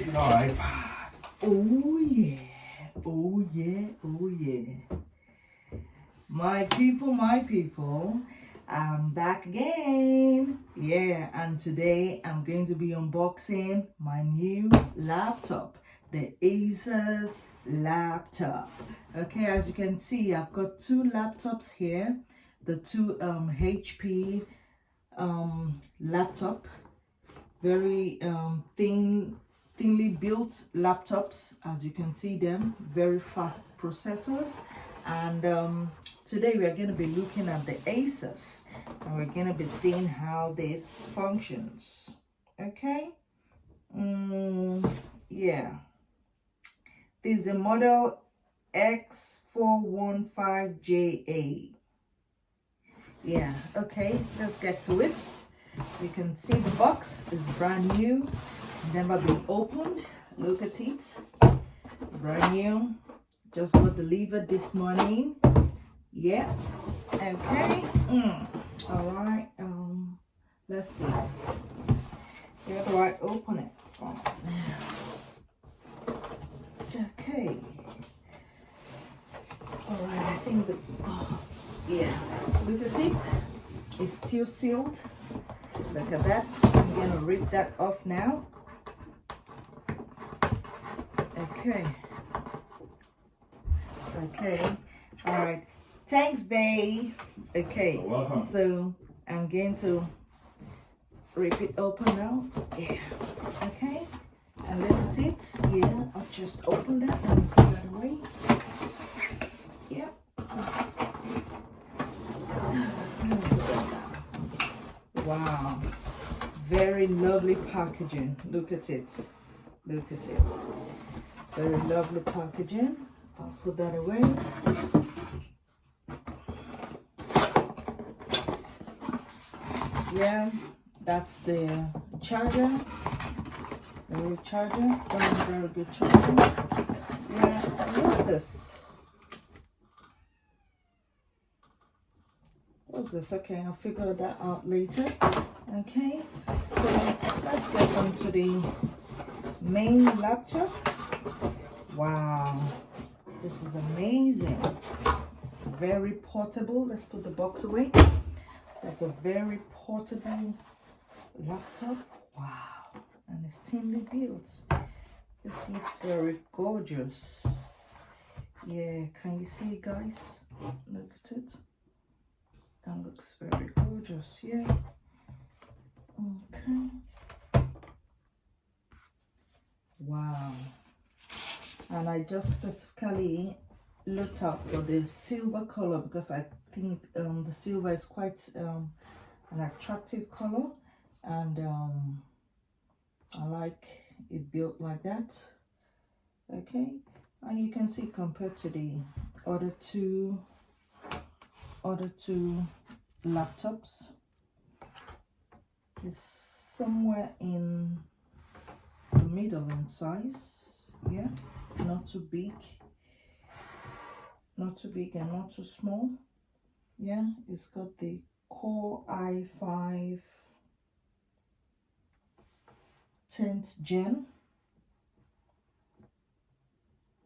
is an iPad. Oh yeah, oh yeah, oh yeah. My people, I'm back again. Yeah, and today I'm going to be unboxing my new laptop, the Asus laptop. Okay, as you can see, I've got two laptops here. The two HP laptop, very thinly built laptops, as you can see them, very fast processors. And today we are going to be looking at the Asus, and we're going to be seeing how this functions. Okay, yeah, this is a model X415JA. Yeah, okay, let's get to it. You can see the box is brand new, never been opened. Look at it, brand new, just got delivered this morning. Yeah, okay. All right, let's see, where do I open it from? Okay, all right, I think the yeah, look at it, it's still sealed. Look at that. I'm gonna rip that off now. Okay, all right, thanks babe. Okay, you're welcome. So I'm going to rip it open now. Yeah, okay, and look at it. Yeah, I'll just open that and put that away. Yeah. Wow, very lovely packaging. Look at it, look at it, very lovely packaging. I'll put that away. Yeah, that's the charger, very very good charger. Yeah, what's this? What's this? Okay, I'll figure that out later. Okay, so let's get on to the main laptop. Wow, this is amazing. Very portable. Let's put the box away. That's a very portable laptop. Wow, and it's thinly built. This looks very gorgeous. Yeah, can you see it, guys? Look at it. That looks very gorgeous. Yeah. Okay. Wow. And I just specifically looked up for the silver color because I think the silver is quite an attractive color, and I like it built like that. Okay, and you can see compared to the other two laptops, it's somewhere in the middle in size. Yeah, not too big and not too small. Yeah, it's got the Core i5 10th gen.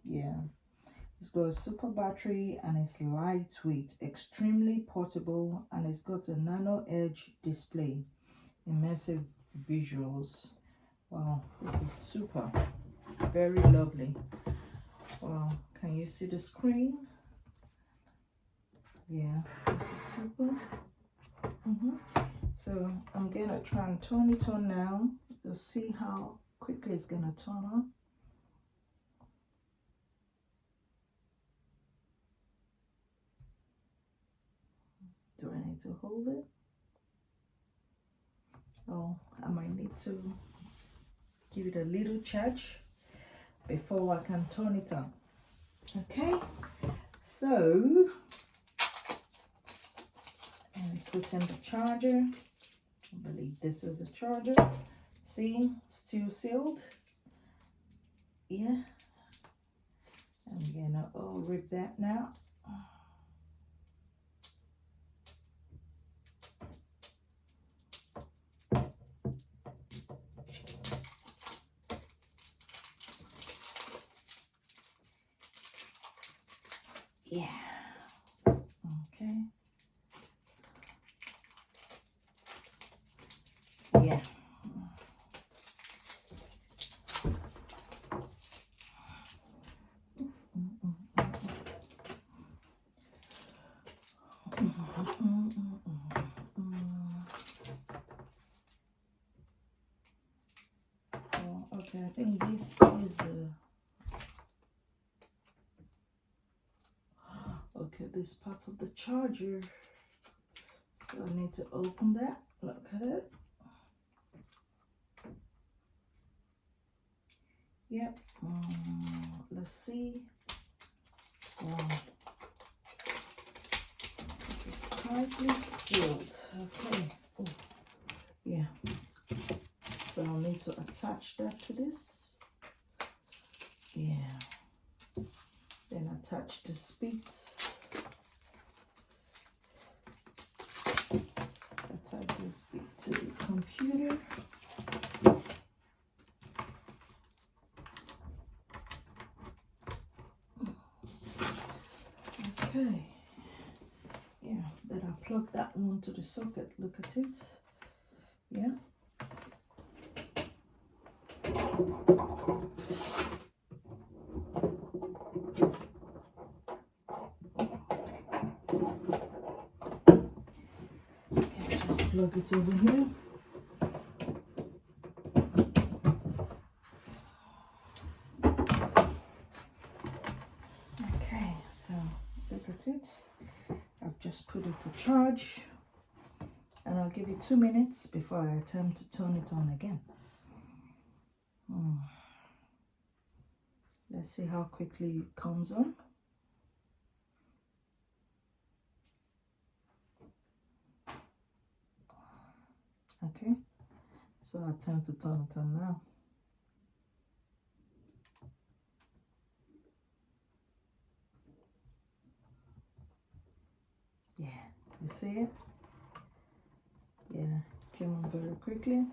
Yeah, it's got a super battery and it's lightweight, extremely portable, and it's got a nano edge display, immersive visuals. Wow, this is super, very lovely. Wow, can you see the screen? Yeah, this is super. So I'm gonna try and turn it on now. You'll see how quickly it's gonna turn on. Do I need to hold it? Oh, I might need to give it a little charge before I can turn it on. Okay, so and put in the charger. I believe this is a charger. See, still sealed. Yeah, I'm gonna rip that now. Yeah. Okay. Yeah. Oh, okay, I think this is the this part of the charger. So I need to open that. Look at it. Yep. Let's see. This is tightly sealed. Okay. Oh, yeah. So I'll need to attach that to this. Yeah. Then attach the speeds. Attach this speed to the computer. Okay. Yeah, then I plug that one to the socket. Look at it. Yeah. Okay, just plug it over here. Okay, so look at it. I've just put it to charge, and I'll give it 2 minutes before I attempt to turn it on again. Let's see how quickly it comes on. Okay, so I'll attempt to turn it on now. Yeah, you see it? Yeah, came on very quickly.